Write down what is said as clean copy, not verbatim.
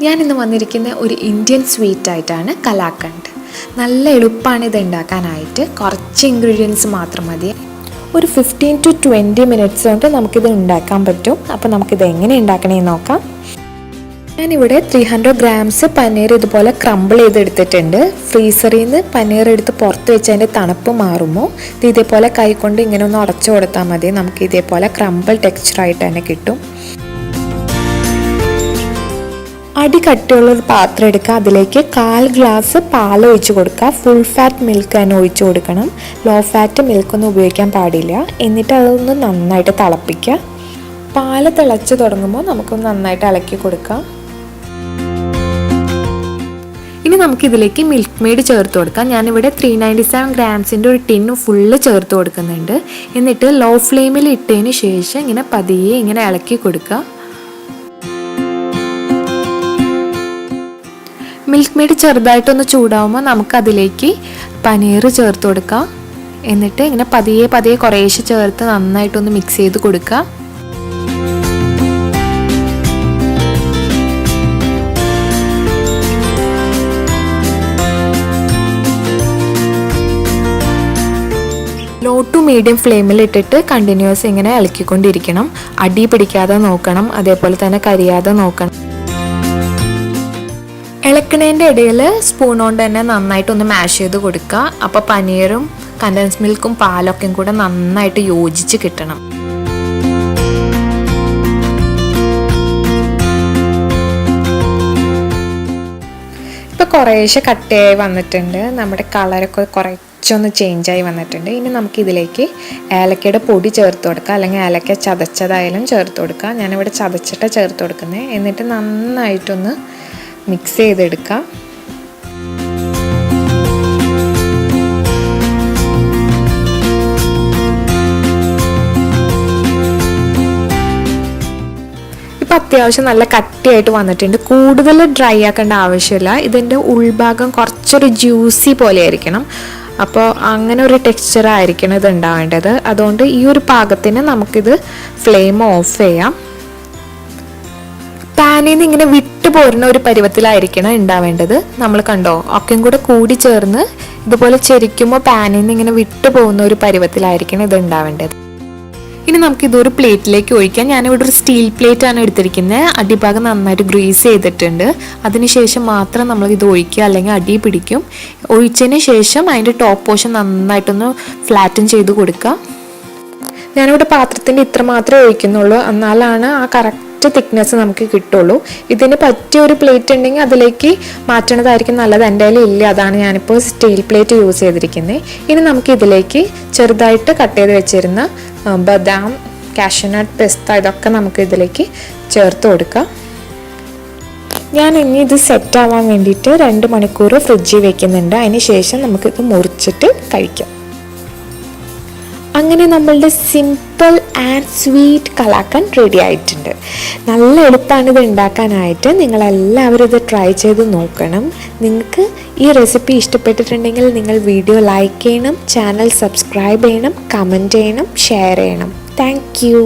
ഞാൻ ഇന്ന് വന്നിരിക്കുന്ന ഒരു ഇന്ത്യൻ സ്വീറ്റ് ആയിട്ടാണ് കലാക്കണ്ട്. നല്ല എളുപ്പമാണ് ഇത് ഉണ്ടാക്കാനായിട്ട്. കുറച്ച് ഇൻഗ്രീഡിയൻസ് മാത്രം മതി. ഒരു 15 to 20 മിനിറ്റ്സ് കൊണ്ട് നമുക്കിത് ഉണ്ടാക്കാൻ പറ്റും. അപ്പോൾ നമുക്കിത് എങ്ങനെ ഉണ്ടാക്കണമെന്ന് നോക്കാം. ഞാനിവിടെ 300 ഗ്രാംസ് പനീർ ഇതുപോലെ ക്രംബിൾ ചെയ്തെടുത്തിട്ടുണ്ട്. ഫ്രീസറിൽ നിന്ന് പനീർ എടുത്ത് പുറത്ത് വെച്ച് അതിൻ്റെ തണുപ്പ് മാറുമ്പോൾ ഇത് ഇതേപോലെ കൈകൊണ്ട് ഇങ്ങനെ ഒന്ന് ഉടച്ചു കൊടുത്താൽ മതി. നമുക്ക് ഇതേപോലെ ക്രംബിൾ ടെക്സ്ചറായിട്ട് തന്നെ കിട്ടും. അടി കട്ടിയുള്ളൊരു പാത്രം എടുക്കുക. അതിലേക്ക് 1/4 ഗ്ലാസ് പാൽ ഒഴിച്ച് കൊടുക്കുക. ഫുൾ ഫാറ്റ് മിൽക്ക് തന്നെ ഒഴിച്ച് കൊടുക്കണം. ലോ ഫാറ്റ് മിൽക്കൊന്നും ഉപയോഗിക്കാൻ പാടില്ല. എന്നിട്ട് അതൊന്ന് നന്നായിട്ട് തിളപ്പിക്കുക. പാല് തിളച്ച് തുടങ്ങുമ്പോൾ നമുക്കൊന്ന് നന്നായിട്ട് ഇളക്കി കൊടുക്കാം. ഇനി നമുക്കിതിലേക്ക് മിൽക്ക് മെയ്ഡ് ചേർത്ത് കൊടുക്കാം. ഞാനിവിടെ 397 ഗ്രാംസിൻ്റെ ഒരു ടിന്ന് ഫുള്ള് ചേർത്ത് കൊടുക്കുന്നുണ്ട്. എന്നിട്ട് ലോ ഫ്ലെയിമിൽ ഇട്ടതിന് ശേഷം ഇങ്ങനെ പതിയെ ഇങ്ങനെ ഇളക്കി കൊടുക്കുക. മിൽക്ക് മെയ്ഡ് ചെറുതായിട്ടൊന്ന് ചൂടാവുമ്പോൾ നമുക്കതിലേക്ക് പനീർ ചേർത്ത് കൊടുക്കാം. എന്നിട്ട് ഇങ്ങനെ പതിയെ പതിയെ കുറേശ്ശെ ചേർത്ത് നന്നായിട്ടൊന്ന് മിക്സ് ചെയ്ത് കൊടുക്കുക. ലോ ടു മീഡിയം ഫ്ലെയിമിൽ ഇട്ടിട്ട് കണ്ടിന്യൂസ് ഇങ്ങനെ ഇളക്കിക്കൊണ്ടിരിക്കണം. അടി പിടിക്കാതെ നോക്കണം, അതേപോലെ തന്നെ കരിയാതെ നോക്കണം. ഇളക്കണേൻ്റെ ഇടയിൽ സ്പൂൺ കൊണ്ട് തന്നെ നന്നായിട്ടൊന്ന് മാഷ് ചെയ്ത് കൊടുക്കുക. അപ്പോൾ പനീറും കണ്ടൻസ് മിൽക്കും പാലൊക്കെ കൂടെ നന്നായിട്ട് യോജിച്ച് കിട്ടണം. ഇപ്പോൾ കുറേശ്ശെ കട്ടയായി വന്നിട്ടുണ്ട്. നമ്മുടെ കളറൊക്കെ കുറച്ചൊന്ന് ചേഞ്ചായി വന്നിട്ടുണ്ട്. ഇനി നമുക്കിതിലേക്ക് ഏലക്കയുടെ പൊടി ചേർത്ത് കൊടുക്കുക, അല്ലെങ്കിൽ ഏലക്ക ചതച്ചതായാലും ചേർത്ത് കൊടുക്കുക. ഞാനിവിടെ ചതച്ചിട്ട് ചേർത്ത് കൊടുക്കുന്നത്. എന്നിട്ട് നന്നായിട്ടൊന്ന് മിക്സ് ചെയ്തെടുക്കാം. ഇപ്പം അത്യാവശ്യം നല്ല കട്ടിയായിട്ട് വന്നിട്ടുണ്ട്. കൂടുതൽ ഡ്രൈ ആക്കേണ്ട ആവശ്യമില്ല. ഇതിൻ്റെ ഉൾഭാഗം കുറച്ചൊരു ജ്യൂസി പോലെ ആയിരിക്കണം. അപ്പോൾ അങ്ങനെ ഒരു ടെക്സ്ചർ ആയിരിക്കണം ഇത് ഉണ്ടാവേണ്ടത്. അതുകൊണ്ട് ഈ ഒരു പാകത്തിന് നമുക്കിത് ഫ്ലെയിം ഓഫ് ചെയ്യാം. പാനിൽ നിന്ന് ഇങ്ങനെ വിട്ടു പോരുന്ന ഒരു പരുവത്തിലായിരിക്കണം ഉണ്ടാവേണ്ടത്. നമ്മൾ കണ്ടോ, ഒക്കെ കൂടെ കൂടി ചേർന്ന് ഇതുപോലെ ചെരിക്കുമ്പോൾ പാനിൽ നിന്ന് ഇങ്ങനെ വിട്ടു പോകുന്ന ഒരു പരുവത്തിലായിരിക്കണം ഇത് ഉണ്ടാവേണ്ടത്. ഇനി നമുക്കിതൊരു പ്ലേറ്റിലേക്ക് ഒഴിക്കാം. ഞാനിവിടെ ഒരു സ്റ്റീൽ പ്ലേറ്റ് ആണ് എടുത്തിരിക്കുന്നത്. അടിഭാഗം നന്നായിട്ട് ഗ്രീസ് ചെയ്തിട്ടുണ്ട്. അതിനുശേഷം മാത്രം നമ്മളിത് ഒഴിക്കുക, അല്ലെങ്കിൽ അടി പിടിക്കും. ഒഴിച്ചതിന് ശേഷം അതിൻ്റെ ടോപ്പ് പോർഷൻ നന്നായിട്ടൊന്ന് ഫ്ലാറ്റൻ ചെയ്ത് കൊടുക്കുക. ഞാനിവിടെ പാത്രത്തിൻ്റെ ഇത്ര മാത്രമേ ഒഴിക്കുന്നുള്ളൂ, എന്നാലാണ് ആ കറക്റ്റ് തിക്നെസ് നമുക്ക് കിട്ടുള്ളൂ. ഇതിന് പറ്റിയ ഒരു പ്ലേറ്റ് ഉണ്ടെങ്കിൽ അതിലേക്ക് മാറ്റണതായിരിക്കും നല്ലത്. എൻ്റെ കയ്യിൽ ഇല്ല, അതാണ് ഞാനിപ്പോൾ സ്റ്റീൽ പ്ലേറ്റ് യൂസ് ചെയ്തിരിക്കുന്നത്. ഇനി നമുക്ക് ഇതിലേക്ക് ചെറുതായിട്ട് കട്ട് ചെയ്ത് വെച്ചിരുന്ന ബദാം, കാഷ്യൂനട്ട്, പിസ്ത ഇതൊക്കെ നമുക്ക് ഇതിലേക്ക് ചേർത്ത് കൊടുക്കാം. ഞാൻ ഇനി ഇത് സെറ്റ് ആവാൻ വേണ്ടിയിട്ട് 2 മണിക്കൂർ ഫ്രിഡ്ജിൽ വെക്കുന്നുണ്ട്. അതിന് ശേഷം നമുക്കിത് മുറിച്ചിട്ട് കഴിക്കാം. അങ്ങനെ നമ്മളുടെ സിമ്പിൾ ആൻഡ് സ്വീറ്റ് കലാക്കണ്ട് റെഡി ആയിട്ടുണ്ട്. നല്ല എളുപ്പമാണ് ഇത് ഉണ്ടാക്കാനായിട്ട്. നിങ്ങളെല്ലാവരും ഇത് ട്രൈ ചെയ്ത് നോക്കണം. നിങ്ങൾക്ക് ഈ റെസിപ്പി ഇഷ്ടപ്പെട്ടിട്ടുണ്ടെങ്കിൽ നിങ്ങൾ വീഡിയോ ലൈക്ക് ചെയ്യണം, ചാനൽ സബ്സ്ക്രൈബ് ചെയ്യണം, കമൻറ്റ് ചെയ്യണം, ഷെയർ ചെയ്യണം. Thank you.